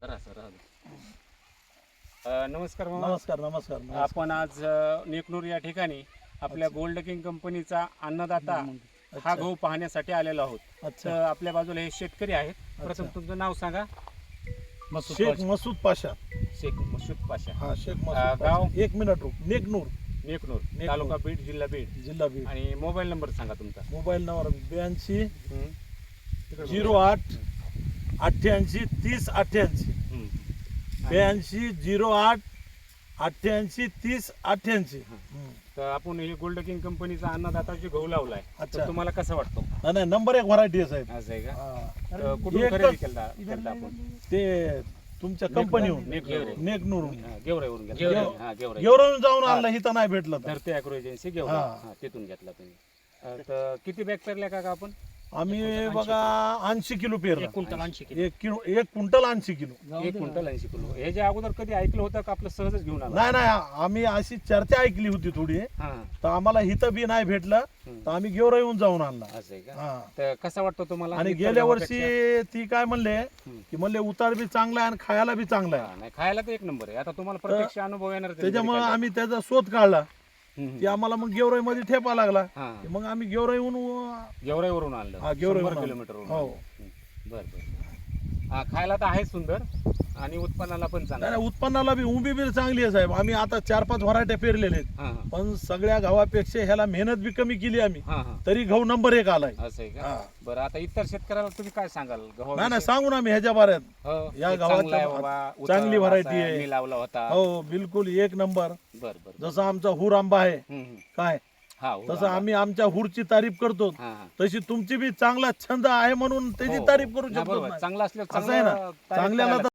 नमस्कार मामा. नमस्कार नमस्कार आपण आज नेकनूर या ठिकाणी आपल्या गोल्ड किंग कंपनीचा अन्नदाता हा गहू पाहण्यासाठी आलेलो आहोत. अच्छा. तर आपल्या बाजूला हे शेतकरी आहेत. प्रथम तुमचं नाव सांगा. शेख मसूद पाशा. शेख मसूद पाशा. हा शेख मसूद गाव? पाशा. 1 मिनिट रुक. नेकनूर नेकनूर, तालुका बीड, जिल्हा बीड. जिल्हा बीड. आणि मोबाईल नंबर सांगा तुमचा. मोबाईल नंबर 82 हं. 08 88 30 88. 82 08 88 30 88. तर आपण हे गोल्ड किंग कंपनीचा अन्नदाता जे गहू लावलाय, अच्छा. तर तुम्हाला कसं वाटतो? नाही नंबर 1 व्हरायटी आहे साहेब. असं आहे का? हा. तर कुठून एकच- खरेदी करता आपण? ते तुमच्या कंपनीहून नेकनूर. नेकनूरून गेवराईवरून घेतला. गेवराई. हा, गेवराई. गेवरावरून जाऊन आणलं इथं नाही भेटलं तर. धरते अॅग्रो एजन्सी घेऊन हा. तिथून घेतला तुम्ही. तर किती बॅग पेरल्या का आपण? आम्ही बघा 80 किलो पेरला. 1 quintal 80 kilo. 1 quintal 80 kilo. 1 quintal 80 kilo. हे जे अगोदर कधी ऐकलं होतं का आपलं सहजच घेऊन आला? नाही आम्ही अशी चर्चा ऐकली होती थोडी, हा, तर आम्हाला हिथं बी नाही भेटलं तर आम्ही गेवरा येऊन जाऊन आणला. असं आहे का? हा. तर कसा वाटतो तुम्हाला? आणि इतर गेल्या गव्हापेक्षा? वर्षी ती काय म्हणले की म्हणले उतार बी चांगला आहे आणि खायला बी चांगला हा, आहे. नाही, खायला तर एक नंबर आहे. आता तुम्हाला प्रत्यक्ष अनुभव येणार त्याच्यामुळे आम्ही त्याचा शोध काढला. ती आम्हाला मग गेवराई मध्ये ठेपा लागला. मग आम्ही गेवराईहून गेवराईवरून आणलं. हा, गेवराईवरून 100 आणलं. किलोमीटरवरून. हो. बर हा, खायला तर आहे सुंदर आणि उत्पन्नाला पण चांगलं. नाही, उत्पन्नाला बी उंबी बी चांगली आहे साहेब. आम्ही आता 4-5 व्हरायट्या पेरलेले आहेत, हा, हा. पण सगळ्या गव्हापेक्षा ह्याला मेहनत बी कमी केली आम्ही, हा, हा. तरी गहू नंबर 1 आलाय. असं आहे का? हा. बरं, आता इतर शेतकऱ्याला तुम्ही काय सांगाल नाही सांगू ना मी ह्याच्या बाऱ्यात. हो, या हे गावाच्या चांगलं आहे बाबा, उतार चांगली व्हरायटी असा आहे. मी लावला होता. हो बिलकुल 1 नंबर. बर बर. जसा आमचा हुर आंबा आहे काय, हा, हो, तसं आम्ही आमच्या हुरची तारीफ करतो, हा, हा. तशी तुमची बी चांगला छंद आहे म्हणून त्याची हो, तारीफ करू नाही, शकतो. बरोबर. चांगलं असलं असं आहे ना, चांगल्याला तर